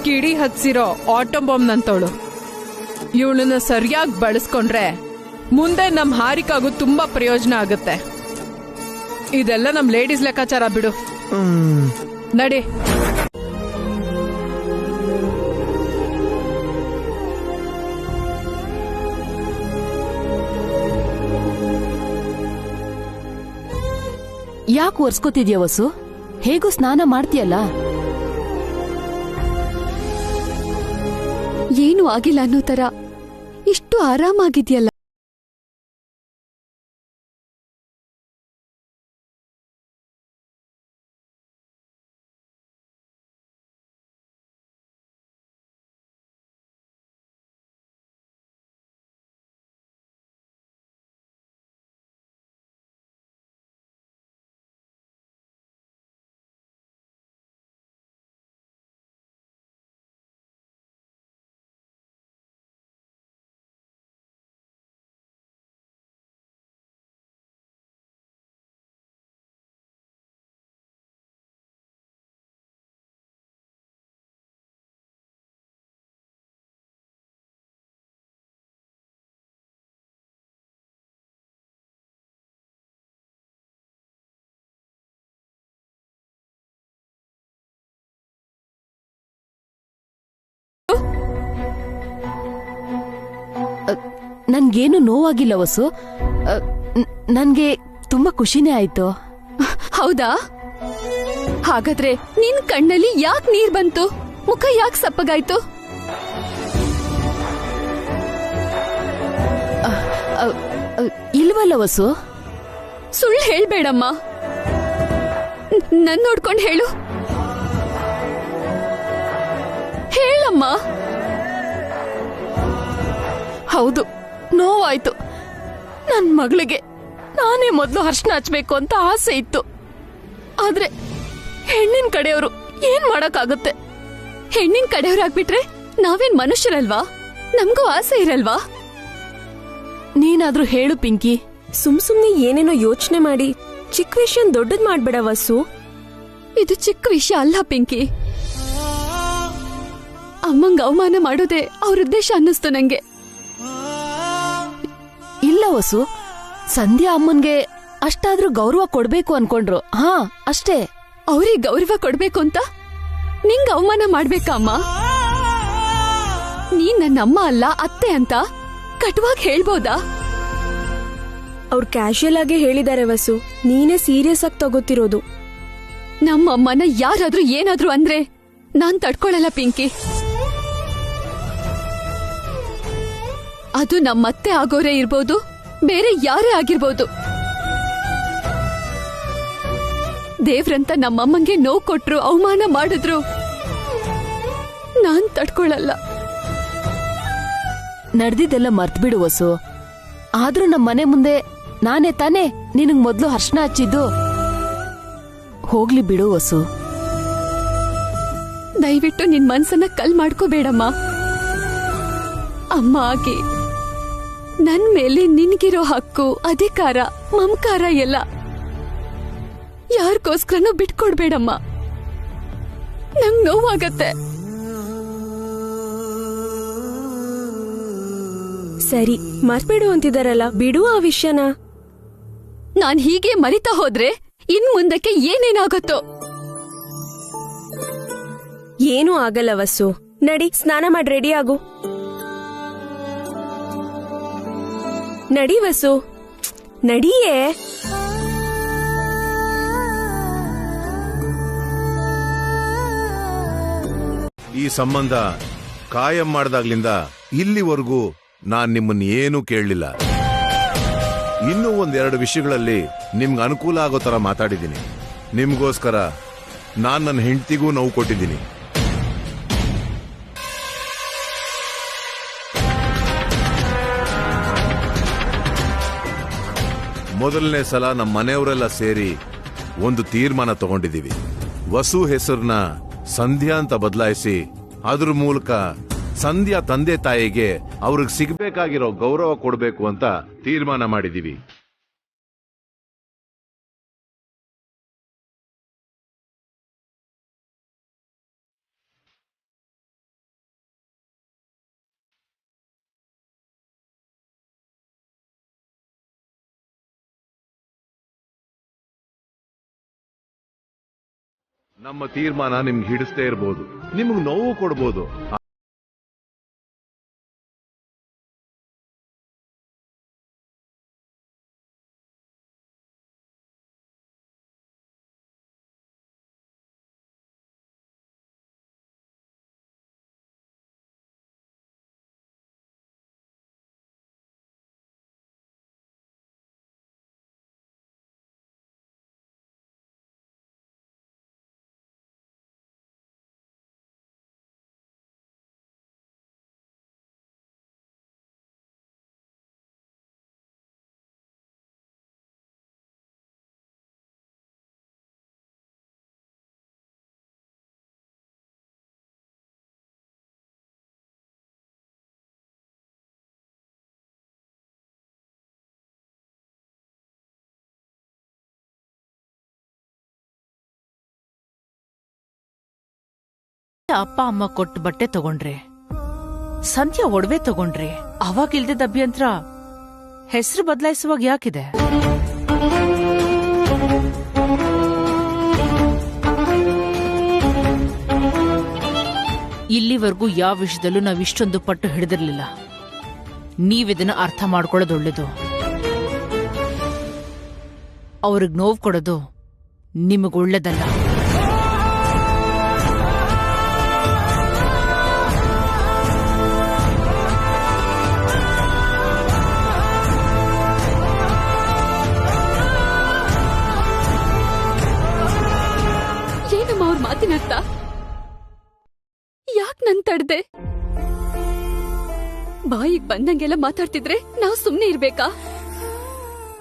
ಕಿಡಿ ಹಚ್ಚಿರೋ ಆಟೋಬಾಂಬ್ ನಂತವಳು. ಇವಳನ್ನ ಸರಿಯಾಗಿ ಬಳಸ್ಕೊಂಡ್ರೆ ಮುಂದೆ ನಮ್ ಹಾರಿಕಾಗೂ ತುಂಬಾ ಪ್ರಯೋಜನ ಆಗುತ್ತೆ. ಇದೆಲ್ಲ ನಮ್ ಲೇಡೀಸ್ ಲೆಕ್ಕಾಚಾರ ಬಿಡು. ನಡಿ. ಯಾಕೆ ಒರ್ಸ್ಕೊತಿದ್ಯ ವಸು? ಹೇಗೂ ಸ್ನಾನ ಮಾಡ್ತೀಯಲ್ಲ? ಏನು ಆಗಿಲ್ಲ ಅನ್ನೋ ತರ ಇಷ್ಟು ಆರಾಮಾಗಿದ್ಯಲ್ಲ. ನನ್ಗೇನು ನೋವಾಗಿಲ್ಲ ವಸು. ನನ್ಗೆ ತುಂಬಾ ಖುಷಿನೇ ಆಯ್ತು. ಹೌದಾ? ಹಾಗಾದ್ರೆ ನಿನ್ ಕಣ್ಣಲ್ಲಿ ಯಾಕೆ ನೀರ್ ಬಂತು? ಮುಖ ಯಾಕೆ ಸಪ್ಪಗಾಯ್ತು? ಇಲ್ವಲ್ಲ ವಸು. ಸುಳ್ಳು ಹೇಳ್ಬೇಡಮ್ಮ, ನನ್ ನೋಡ್ಕೊಂಡು ಹೇಳು. ಹೇಳಮ್ಮ. ಹೌದು, ನೋವಾಯ್ತು. ನನ್ ಮಗಳಿಗೆ ನಾನೇ ಮೊದಲು ಅರ್ಶನ ಹಚ್ಬೇಕು ಅಂತ ಆಸೆ ಇತ್ತು. ಆದ್ರೆ ಹೆಣ್ಣಿನ ಕಡೆಯವರು ಏನ್ ಮಾಡಕ್ಕಾಗುತ್ತೆ? ಹೆಣ್ಣಿನ ಕಡೆಯವ್ರಾಗ್ಬಿಟ್ರೆ ನಾವೇನ್ ಮನುಷ್ಯರಲ್ವಾ? ನಮ್ಗೂ ಆಸೆ ಇರಲ್ವಾ? ನೀನಾದ್ರೂ ಹೇಳು ಪಿಂಕಿ. ಸುಮ್ನೆ ಏನೇನೋ ಯೋಚನೆ ಮಾಡಿ ಚಿಕ್ಕ ವಿಷಯ ದೊಡ್ಡದ್ ಮಾಡ್ಬೇಡ ವಸು. ಇದು ಚಿಕ್ಕ ವಿಷಯ ಅಲ್ಲ ಪಿಂಕಿ. ಅಮ್ಮಂಗ ಅವಮಾನ ಮಾಡೋದೇ ಅವ್ರ ಉದ್ದೇಶ ಅನ್ನಿಸ್ತು ನಂಗೆ. ಇಲ್ಲ ವಸು, ಸಂಧ್ಯಾ ಅಮ್ಮನ್ಗೆ ಅಷ್ಟಾದ್ರೂ ಗೌರವ ಕೊಡ್ಬೇಕು ಅನ್ಕೊಂಡ್ರು. ಹಾ, ಅಷ್ಟೇ. ಅವ್ರಿಗೆ ಗೌರವ ಕೊಡ್ಬೇಕು ಅಂತ ನಿಂಗ್ ಅವಮಾನ ಮಾಡ್ಬೇಕಾ ಅಮ್ಮ? ನೀನ್ ನನ್ನ ಅಮ್ಮ ಅಲ್ಲ ಅತ್ತೆ ಅಂತ ಕಟುವಾಗಿ ಹೇಳ್ಬೋದಾ? ಅವ್ರು ಕ್ಯಾಶುಯಲ್ ಆಗಿ ಹೇಳಿದಾರೆ ವಸು, ನೀನೇ ಸೀರಿಯಸ್ ಆಗಿ ತಗೋತಿರೋದು. ನಮ್ಮ ಅಮ್ಮನ ಯಾರಾದ್ರೂ ಏನಾದ್ರೂ ಅಂದ್ರೆ ನಾನ್ ತಡ್ಕೊಳಲ್ಲ ಪಿಂಕಿ. ಅದು ನಮ್ಮತ್ತೆ ಆಗೋರೇ ಇರ್ಬೋದು, ಬೇರೆ ಯಾರೇ ಆಗಿರ್ಬೋದು. ದೇವ್ರಂತ ನಮ್ಮಮ್ಮಂಗೆ ನೋವು ಕೊಟ್ರು, ಅವಮಾನ ಮಾಡಿದ್ರು ನಾನ್ ತಡ್ಕೊಳಲ್ಲ. ನಡೆದಿದ್ದೆಲ್ಲ ಮರ್ತ್ಬಿಡು ವಸು. ಆದ್ರೂ ನಮ್ಮ ಮನೆ ಮುಂದೆ ನಾನೇ ತಾನೇ ನಿನಗ್ ಮೊದ್ಲು ಅರ್ಶನ ಹಚ್ಚಿದ್ದು. ಹೋಗ್ಲಿ ಬಿಡು ವಸು. ದಯವಿಟ್ಟು ನಿನ್ ಮನ್ಸನ್ನ ಕಲ್ ಮಾಡ್ಕೋಬೇಡಮ್ಮ. ಅಮ್ಮ ಆಗಿ ನನ್ ಮೇಲೆ ನಿನ್ಗಿರೋ ಹಕ್ಕು, ಅಧಿಕಾರ, ಮಮಕಾರ ಎಲ್ಲ ಯಾರಿಗೋಸ್ಕರನೂ ಬಿಟ್ಕೊಡ್ಬೇಡಮ್ಮ. ನಂಗ್ ನೋವಾಗತ್ತೆ. ಸರಿ, ಮರ್ಬಿಡು ಅಂತಿದಾರಲ್ಲ, ಬಿಡು ಆ ವಿಷಯನ. ನಾನ್ ಹೀಗೆ ಮರಿತಾ ಹೋದ್ರೆ ಇನ್ ಮುಂದಕ್ಕೆ ಏನೇನಾಗತ್ತೋ. ಏನೂ ಆಗಲ್ಲ ವಸು. ನಡಿ, ಸ್ನಾನ ಮಾಡಿ ರೆಡಿ ಆಗು. ನಡಿ ವಸು, ನಡಿಯೇ. ಈ ಸಂಬಂಧ ಕಾಯಂ ಮಾಡ್ದಾಗ್ಲಿಂದ ಇಲ್ಲಿವರೆಗೂ ನಾನ್ ನಿಮ್ಮನ್ನ ಏನೂ ಕೇಳಲಿಲ್ಲ. ಇನ್ನೂ ಒಂದೆರಡು ವಿಷಯಗಳಲ್ಲಿ ನಿಮ್ಗೆ ಅನುಕೂಲ ಆಗೋ ತರ ಮಾತಾಡಿದ್ದೀನಿ. ನಿಮ್ಗೋಸ್ಕರ ನಾನ್ ನನ್ನ ಹೆಂಡತಿಗೂ ನೋವು ಕೊಟ್ಟಿದ್ದೀನಿ. ಮೊದಲನೇ ಸಲ ನಮ್ಮ ಮನೆಯವರೆಲ್ಲ ಸೇರಿ ಒಂದು ತೀರ್ಮಾನ ತಗೊಂಡಿದ್ದೀವಿ. ವಸು ಹೆಸರನ್ನ ಸಂಧ್ಯಾ ಅಂತ ಬದಲಾಯಿಸಿ ಅದ್ರ ಮೂಲಕ ಸಂಧ್ಯಾ ತಂದೆ ತಾಯಿಗೆ ಅವ್ರಿಗೆ ಸಿಗಬೇಕಾಗಿರೋ ಗೌರವ ಕೊಡಬೇಕು ಅಂತ ತೀರ್ಮಾನ ಮಾಡಿದೀವಿ. ನಮ್ಮ ತೀರ್ಮಾನ ನಿಮ್ಗೆ ಹಿಡಿಸ್ತೇ ಇರಬಹುದು, ನಿಮ್ಗೆ ನೋವು ಕೊಡಬಹುದು. ಅಪ್ಪ ಅಮ್ಮ ಕೊಟ್ಟು ಬಟ್ಟೆ ತಗೊಂಡ್ರೆ, ಸಂಧ್ಯಾ ಒಡವೆ ತಗೊಂಡ್ರೆ, ಅವಾಗ ಇಲ್ದಿದ್ದ ಅಭ್ಯಂತರ ಹೆಸರು ಬದಲಾಯಿಸುವಾಗ ಯಾಕಿದೆ? ಇಲ್ಲಿವರೆಗೂ ಯಾವ ವಿಷಯದಲ್ಲೂ ನಾವ್ ಇಷ್ಟೊಂದು ಪಟ್ಟು ಹಿಡಿದಿರ್ಲಿಲ್ಲ. ನೀವಿದನ್ನ ಅರ್ಥ ಮಾಡ್ಕೊಳ್ಳೋದು ಒಳ್ಳೇದು. ಅವ್ರಿಗೆ ನೋವು ಕೊಡೋದು ನಿಮಗ್ ಒಳ್ಳೇದಲ್ಲ. ಏನಮ್ಮ ಅವ್ರ ಮಾತಿನರ್ಥ? ಯಾಕ್ ನನ್ ತಡ್ದೆ? ಬಾಯಿಗ್ ಬಂದಂಗೆಲ್ಲ ಮಾತಾಡ್ತಿದ್ರೆ ನಾವ್ ಸುಮ್ನೆ ಇರ್ಬೇಕಾ?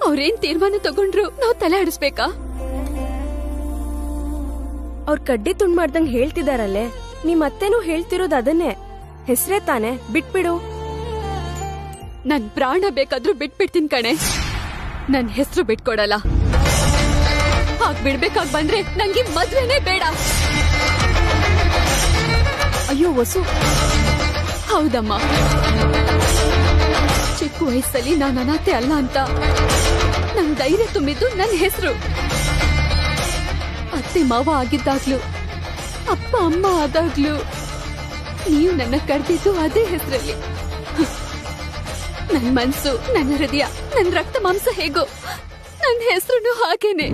ಅವ್ರೇನ್ ತೀರ್ಮಾನ ತಗೊಂಡ್ರು ನಾವ್ ತಲೆ ಆಡಿಸ್ಬೇಕಾ? ಅವ್ರ ಕಡ್ಡಿ ತುಂಡ್ ಮಾಡ್ದಂಗ್ ಹೇಳ್ತಿದಾರಲ್ಲೇ, ನೀವ್ ಮತ್ತೇನು ಹೇಳ್ತಿರೋದು ಅದನ್ನೇ. ಹೆಸ್ರೇ ತಾನೆ, ಬಿಟ್ಬಿಡು. ನನ್ ಪ್ರಾಣ ಬೇಕಾದ್ರೂ ಬಿಟ್ಬಿಡ್ತೀನಿ ಕಣೆ, ನನ್ ಹೆಸರು ಬಿಟ್ಕೊಡಲ್ಲ. ಹಾಗ್ ಬಿಡ್ಬೇಕಾಗ್ ಬಂದ್ರೆ ನಂಗೆ ಮದ್ವೆನೇ ಬೇಡ. ಅಯ್ಯೋ ವಸು, ಹೌದಮ್ಮ, ಚಿಕ್ಕ ವಯಸ್ಸಲ್ಲಿ ನಾನು ಅನಾಥೆ ಅಲ್ಲ ಅಂತ ನನ್ ಧೈರ್ಯ ತುಂಬಿದ್ದು ನನ್ನ ಹೆಸರು. ಅತ್ತೆ ಮಾವ ಆಗಿದ್ದಾಗ್ಲು, ಅಪ್ಪ ಅಮ್ಮ ಆದಾಗ್ಲು ನೀವು ನನ್ನ ಕರೆದಿದ್ದು ಅದೇ ಹೆಸರಲ್ಲಿ. ನನ್ ಮನ್ಸು, ನನ್ನ ಹೃದಯ, ನನ್ನ ರಕ್ತ ಮಾಂಸ ಹೇಗೋ ನನ್ನ ಹೆಸರು ಹಾಗೇನೆ.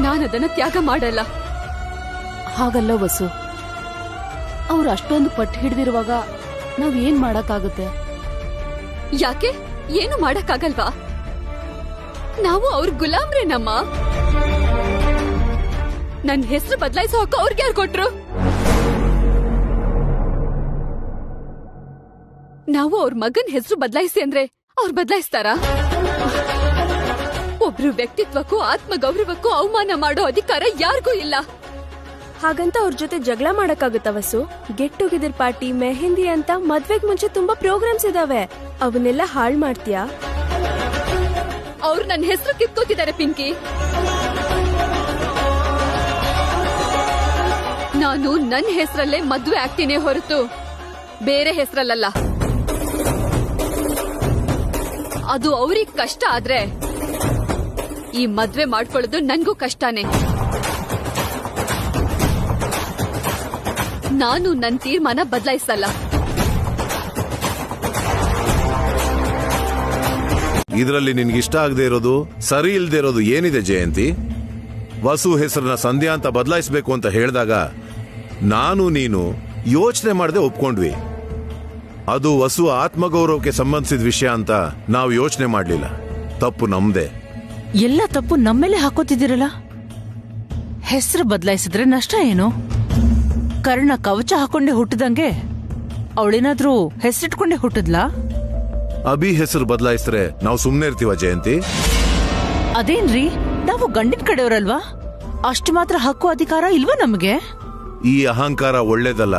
ನಾನದನ್ನ ತ್ಯಾಗ ಮಾಡಲ್ಲ. ಹಾಗಲ್ಲ ವಸು, ಅವ್ರು ಅಷ್ಟೊಂದು ಪಟ್ಟು ಹಿಡ್ದಿರುವಾಗ ನಾವ್ ಏನ್ ಮಾಡಕ್ಕಾಗುತ್ತೆ? ಯಾಕೆ? ಏನು ಮಾಡಕ್ಕಾಗಲ್ವಾ? ನಾವು ಅವ್ರ ಗುಲಾಮ್ರೇನಮ್ಮ. ನನ್ ಹೆಸರು ಬದಲಾಯಿಸೋ ಹಕ್ಕು ಅವ್ರಿಗೆ ಯಾರು ಕೊಟ್ರು? ನಾವು ಅವ್ರ ಮಗನ್ ಹೆಸರು ಬದಲಾಯಿಸಿ ಅಂದ್ರೆ ಅವ್ರು ಬದಲಾಯಿಸ್ತಾರ? ಒಬ್ರು ವ್ಯಕ್ತಿತ್ವಕ್ಕೂ ಆತ್ಮಗೌರವಕ್ಕೂ ಅವಮಾನ ಮಾಡೋ ಅಧಿಕಾರ ಯಾರಿಗೂ ಇಲ್ಲ. ಹಾಗಂತ ಅವ್ರ ಜೊತೆ ಜಗಳ ಮಾಡಕ್ಕಾಗುತ್ತಾ ವಸು? ಗೆಟ್ ಟುಗೆದರ್ ಪಾರ್ಟಿ, ಮೆಹಂದಿ ಅಂತ ಮದ್ವೆಗ್ ಮುಂಚೆ ತುಂಬಾ ಪ್ರೋಗ್ರಾಮ್ಸ್ ಇದಾವೆ, ಅವನ್ನೆಲ್ಲ ಹಾಳ್ ಮಾಡ್ತೀಯಾ? ಅವ್ರು ನನ್ನ ಹೆಸರು ಕಿತ್ಕೋತಿದ್ದಾರೆ ಪಿಂಕಿ. ನಾನು ನನ್ನ ಹೆಸರಲ್ಲೇ ಮದ್ವೆ ಆಗ್ತೀನಿ ಹೊರತು ಬೇರೆ ಹೆಸರಲ್ಲ. ಅದು ಅವ್ರಿಗೆ ಕಷ್ಟ ಆದ್ರೆ ಈ ಮದ್ವೆ ಮಾಡ್ಕೊಳ್ಳೋದು ನನ್ಗೂ ಕಷ್ಟನೇ. ನಾನು ನನ್ನ ತೀರ್ಮಾನ ಬದಲಾಯಿಸಲ್ಲ. ಇದರಲ್ಲಿ ನಿನ್ಗಿಷ್ಟ ಆಗದೆ ಇರೋದು, ಸರಿ ಇಲ್ದೇ ಇರೋದು ಏನಿದೆ ಜಯಂತಿ? ವಸು ಹೆಸರನ್ನ ಸಂಧ್ಯಾ ಅಂತ ಬದಲಾಯಿಸಬೇಕು ಅಂತ ಹೇಳಿದಾಗ ನಾನು ನೀನು ಯೋಚನೆ ಮಾಡದೆ ಒಪ್ಕೊಂಡ್ವಿ. ಅದು ವಸು ಆತ್ಮಗೌರವಕ್ಕೆ ಸಂಬಂಧಿಸಿದ ವಿಷಯ ಅಂತ ನಾವು ಯೋಚನೆ ಮಾಡ್ಲಿಲ್ಲ. ತಪ್ಪು ನಮ್ದೆ. ಎಲ್ಲ ತಪ್ಪು ನಮ್ಮೇಲೆ ಹಾಕೋತಿದ್ದೀರಲ್ಲ. ಹೆಸರು ಬದಲಾಯಿಸಿದ್ರೆ ನಷ್ಟ ಏನು? ಕರ್ಣ ಕವಚ ಹಾಕೊಂಡೆ ಹುಟ್ಟಿದಂಗೆ ಅವಳೇನಾದ್ರೂ ಹೆಸರಿಟ್ಕೊಂಡೆ ಹುಟ್ಟಿದ್ಲಾ? ಅಭಿ ಹೆಸರು ಬದಲಾಯಿಸಿದ್ರೆ ನಾವು ಸುಮ್ನೆ ಇರ್ತೀವ ಜಯಂತಿ? ಅದೇನ್ರಿ, ನಾವು ಗಂಡಿನ ಕಡೆಯವರಲ್ವಾ? ಅಷ್ಟು ಮಾತ್ರ ಹಕ್ಕು ಅಧಿಕಾರ ಇಲ್ವಾ ನಮಗೆ? ಈ ಅಹಂಕಾರ ಒಳ್ಳೇದಲ್ಲ.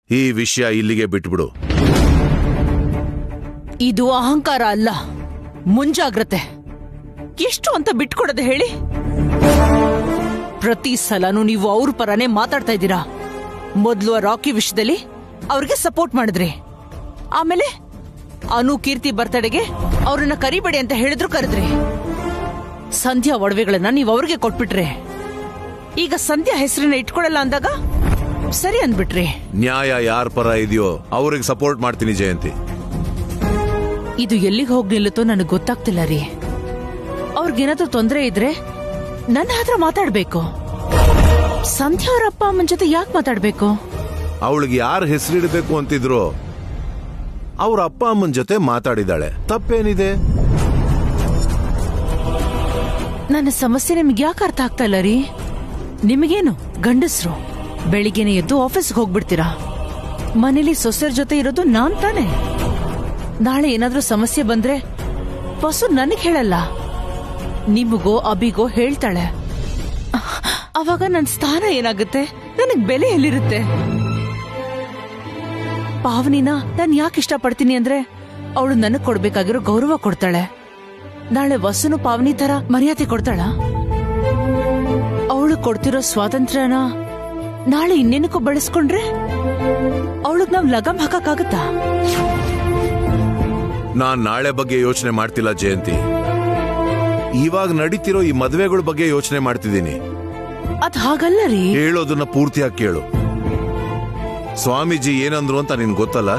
ಈ ವಿಷಯ ಇಲ್ಲಿಗೆ ಬಿಟ್ಬಿಡು. ಇದು ಅಹಂಕಾರ ಅಲ್ಲ, ಮುಂಜಾಗ್ರತೆ. ಎಷ್ಟು ಅಂತ ಬಿಟ್ಕೊಡದೆ ಹೇಳಿ? ಪ್ರತಿ ಸಲನೂ ನೀವು ಅವ್ರ ಪರನೇ ಮಾತಾಡ್ತಾ ಇದ್ದೀರಾ. ಮೊದ್ಲು ರಾಕಿ ವಿಷಯದಲ್ಲಿ ಅವ್ರಿಗೆ ಸಪೋರ್ಟ್ ಮಾಡಿದ್ರಿ, ಆಮೇಲೆ ಅನು ಕೀರ್ತಿ ಬರ್ತಡೆಗೆ ಅವ್ರನ್ನ ಕರಿಬೇಡಿ ಅಂತ ಹೇಳಿದ್ರು ಕರೆದ್ರಿ. ಸಂಧ್ಯಾ ಒಡವೆಗಳನ್ನ ನೀವು ಅವ್ರಿಗೆ ಕೊಟ್ಬಿಟ್ರೆ, ಈಗ ಸಂಧ್ಯಾ ಹೆಸರನ್ನ ಇಟ್ಕೊಳಲ್ಲ ಅಂದಾಗ ಸರಿ ಅಂದ್ಬಿಟ್ರಿ. ನ್ಯಾಯ ಯಾರ ಪರ ಇದೆಯೋ ಅವ್ರಿಗೆ ಸಪೋರ್ಟ್ ಮಾಡ್ತೀನಿ ಜಯಂತಿ. ಇದು ಎಲ್ಲಿಗೆ ಹೋಗಿ ನಿಲ್ಲುತ್ತೋ ನನಗೆ ಗೊತ್ತಾಗ್ತಿಲ್ಲ ರೀ. ಅವ್ರಿಗೇನಾದ್ರೂ ತೊಂದರೆ ಇದ್ರೆ ನನ್ನ ಹತ್ರ ಮಾತಾಡ್ಬೇಕು. ಸಂಧ್ಯಾ ಅವ್ರ ಅಪ್ಪ ಅಮ್ಮನ ಜೊತೆ ಯಾಕೆ ಮಾತಾಡ್ಬೇಕು? ಅವಳಿಗೆ ಯಾರು ಹೆಸರಿಡಬೇಕು ಅಂತಿದ್ರು ಅವ್ರ ಅಪ್ಪ ಅಮ್ಮನ ಜೊತೆ ಮಾತಾಡಿದಾಳೆ. ತಪ್ಪೇನಿದೆ? ನನ್ನ ಸಮಸ್ಯೆ ನಿಮ್ಗೆ ಯಾಕೆ ಅರ್ಥ ಆಗ್ತಾ ಇಲ್ಲ ರೀ? ನಿಮಗೇನು ಗಂಡಸ್ರು ಬೆಳಿಗ್ಗೆನೆ ಎದ್ದು ಆಫೀಸ್ಗೆ ಹೋಗ್ಬಿಡ್ತೀರಾ. ಮನೇಲಿ ಸೊಸೆಯರ್ ಜೊತೆ ಇರೋದು ನಾನ್ ತಾನೆ. ನಾಳೆ ಏನಾದ್ರೂ ಸಮಸ್ಯೆ ಬಂದ್ರೆ ವಸು ನನಗ್ ಹೇಳಲ್ಲ, ನಿಮಗೋ ಅಭಿಗೋ ಹೇಳ್ತಾಳೆ. ಅವಾಗ ನನ್ನ ಸ್ಥಾನ ಏನಾಗುತ್ತೆ? ನನಗ್ ಬೆಲೆ ಎಲ್ಲಿರುತ್ತೆ? ಪಾವನಿನ ನಾನು ಯಾಕೆ ಇಷ್ಟಪಡ್ತೀನಿ ಅಂದ್ರೆ ಅವಳು ನನಗ್ ಕೊಡ್ಬೇಕಾಗಿರೋ ಗೌರವ ಕೊಡ್ತಾಳೆ. ನಾಳೆ ವಸುನು ಪಾವನಿ ತರ ಮರ್ಯಾದೆ ಕೊಡ್ತಾಳ? ಅವಳು ಕೊಡ್ತಿರೋ ಸ್ವಾತಂತ್ರ್ಯನ ನಾಳೆ ಇನ್ನೇನಕ್ಕೂ ಬಳಸ್ಕೊಂಡ್ರೆ ಅವಳಗ್ ನಾವ್ ಲಗಾಮ್ ಹಾಕಕ್ಕಾಗತ್ತಾ? ನಾನ್ ನಾಳೆ ಬಗ್ಗೆ ಯೋಚನೆ ಮಾಡ್ತಿಲ್ಲ ಜಯಂತಿ. ಇವಾಗ ನಡೀತಿರೋ ಈ ಮದುವೆಗಳ ಬಗ್ಗೆ ಯೋಚನೆ ಮಾಡ್ತಿದ್ದೀನಿ. ಅದ್ ಹಾಗಲ್ಲ ರೀ. ಹೇಳೋದನ್ನ ಪೂರ್ತಿಯಾಗಿ ಕೇಳು. ಸ್ವಾಮೀಜಿ ಏನಂದ್ರು ಅಂತ ನಿನ್ ಗೊತ್ತಲ್ಲ?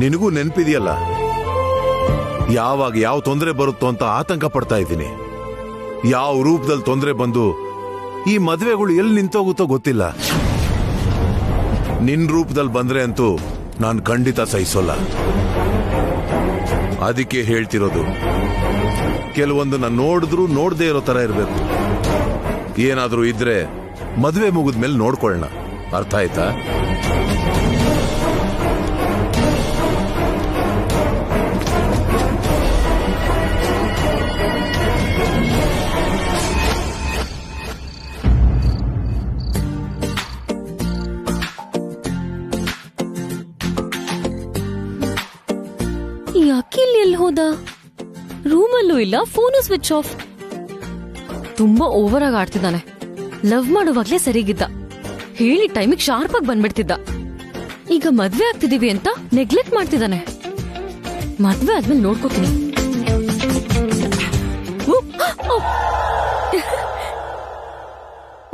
ನಿನಗೂ ನೆನ್ಪಿದೆಯಲ್ಲ, ಯಾವಾಗ ಯಾವ ತೊಂದರೆ ಬರುತ್ತೋ ಅಂತ ಆತಂಕ ಪಡ್ತಾ ಇದ್ದೀನಿ. ಯಾವ ರೂಪದಲ್ಲಿ ತೊಂದರೆ ಬಂದು ಈ ಮದುವೆಗಳು ಎಲ್ಲಿ ನಿಂತೋಗುತ್ತೋ ಗೊತ್ತಿಲ್ಲ. ನಿನ್ ರೂಪದಲ್ಲಿ ಬಂದ್ರೆ ಅಂತೂ ನಾನು ಖಂಡಿತ ಸಹಿಸೋಲ್ಲ. ಅದಕ್ಕೆ ಹೇಳ್ತಿರೋದು, ಕೆಲವೊಂದು ನಾನು ನೋಡಿದ್ರು ನೋಡದೇ ಇರೋ ತರ ಇರಬೇಕು. ಏನಾದ್ರೂ ಇದ್ರೆ ಮದುವೆ ಮುಗಿದ್ಮೇಲೆ ನೋಡ್ಕೊಳ್ಳೋಣ. ಅರ್ಥ ಆಯ್ತಾ? ಈ ಅಖಿಲ್ ಎಲ್ಲಿ ಹೋದ? ರೂಮಲ್ಲೂ ಇಲ್ಲ, ಫೋನು ಸ್ವಿಚ್ ಆಫ್. ತುಂಬಾ ಓವರ್ ಆಗಿ ಆಡ್ತಿದ್ದಾನೆ. ಲವ್ ಮಾಡುವಾಗ್ಲೇ ಸರಿಗಿದ್ದ, ಹೇಳಿ ಟೈಮಿಗೆ ಶಾರ್ಪ್ ಆಗಿ ಬಂದ್ಬಿಡ್ತಿದ್ದ. ಈಗ ಮದ್ವೆ ಆಗ್ತಿದೀವಿ ಅಂತ ನೆಗ್ಲೆಕ್ಟ್ ಮಾಡ್ತಿದ್ದಾನೆ. ಮದ್ವೆ ಆದ್ಮೇಲೆ ನೋಡ್ಕೋತೀನಿ.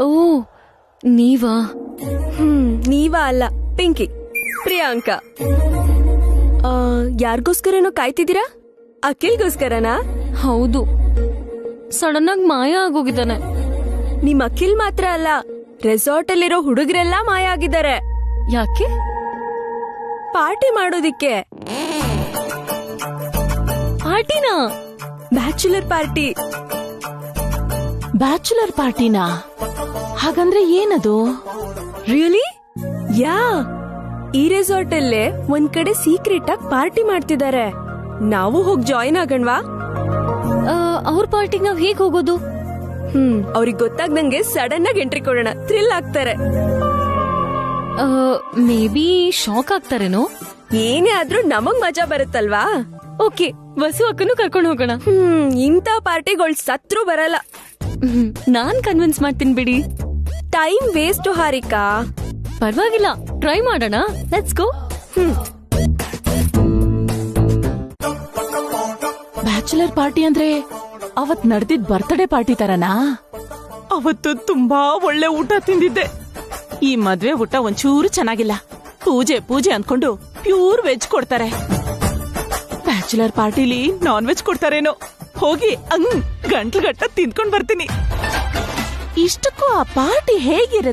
ಓ, ನೀವಾ? ನೀವಾ ಅಲ್ಲ, ಪಿಂಕಿ, ಪ್ರಿಯಾಂಕಾ. ಯಾರಿಗೋಸ್ಕರನೋ ಕಾಯ್ತಿದ್ದೀರಾ? ಅಖಿಲ್ಗೋಸ್ಕರನಾ? ಹೌದು, ಸಡನ್ ಆಗಿ ಮಾಯ ಆಗೋಗಿದ್ದಾನೆ. ನಿಮ್ ಅಖಿಲ್ ಮಾತ್ರ ಅಲ್ಲ, ರೆಸಾರ್ಟ್ ಅಲ್ಲಿರೋ ಹುಡುಗರೆಲ್ಲ ಮಾಯ ಆಗಿದ್ದಾರೆ. ಯಾಕೆ? ಪಾರ್ಟಿ ಮಾಡೋದಿಕ್ಕೆ. ಪಾರ್ಟಿನಾ? Bachelor party. ಬ್ಯಾಚುಲರ್ ಪಾರ್ಟಿನಾ? ಹಾಗಂದ್ರೆ ಏನದು? ರಿಯಲಿ? ಯಾ, ಈ ರೆಸಾರ್ಟ್ ಅಲ್ಲೇ ಒಂದ್ ಕಡೆ ಸೀಕ್ರೆಟ್ ಆಗಿ ಪಾರ್ಟಿ ಮಾಡ್ತಿದ್ದಾರೆ. ನಾವು ಹೋಗಿ ಜಾಯಿನ್ ಆಗೋಣವಾ? ಅವ್ರ ಪಾರ್ಟಿಗೆ ನಾವ್ ಹೇಗ್ ಹೋಗೋದು? ಅವ್ರಿಗೆ ಗೊತ್ತಾಗ್ದಂಗೆ ಸಡನ್ ಆಗಿ ಎಂಟ್ರಿ ಕೊಡೋಣ, ಥ್ರಿಲ್ ಆಗ್ತಾರೆ. ಮೇ ಬಿ ಶಾಕ್ ಆಗ್ತಾರೇನೋ. ಏನೇ ಆದ್ರೂ ನಮಗ್ ಮಜಾ ಬರುತ್ತಲ್ವಾ? ಓಕೆ, ವಸು ಅಕ್ಕನು ಕರ್ಕೊಂಡು ಹೋಗೋಣ. ಇಂಥ ಪಾರ್ಟಿಗಳು ಸತ್ರು ಬರಲ್ಲ. ನಾನ್ ಕನ್ವಿನ್ಸ್ ಮಾಡ್ತೀನಿ ಬಿಡಿ. Time waste Harika. ಪರವಾಗಿಲ್ಲ, ಟ್ರೈ ಮಾಡೋಣ. Let's go. ಬ್ಯಾಚುಲರ್ ಪಾರ್ಟಿ ಅಂದ್ರೆ ಅವತ್ ನಡೆದಿದ್ ಬರ್ತ್ಡೇ ಪಾರ್ಟಿ ತರನಾ? ಅವತ್ತು ತುಂಬಾ ಒಳ್ಳೆ ಊಟ ತಿಂದಿದ್ದೆ. ಈ ಮದ್ವೆ ಊಟ ಒಂಚೂರು ಚೆನ್ನಾಗಿಲ್ಲ. ಪೂಜೆ ಅಂದ್ಕೊಂಡು ಪ್ಯೂರ್ ವೆಜ್ ಕೊಡ್ತಾರೆ. ಬ್ಯಾಚುಲರ್ ಪಾರ್ಟಿಲಿ ನಾನ್ ವೆಜ್ ಕೊಡ್ತಾರೇನೋ. ಹೋಗಿ ಗಂಟ್ಲು ಗಟ್ಟ ತಿನ್ಕೊಂಡ್ ಬರ್ತೀನಿ. ಇಷ್ಟಕ್ಕೂ ಆ ಪಾರ್ಟಿ ಹೇಗಿರುತ್ತೆ?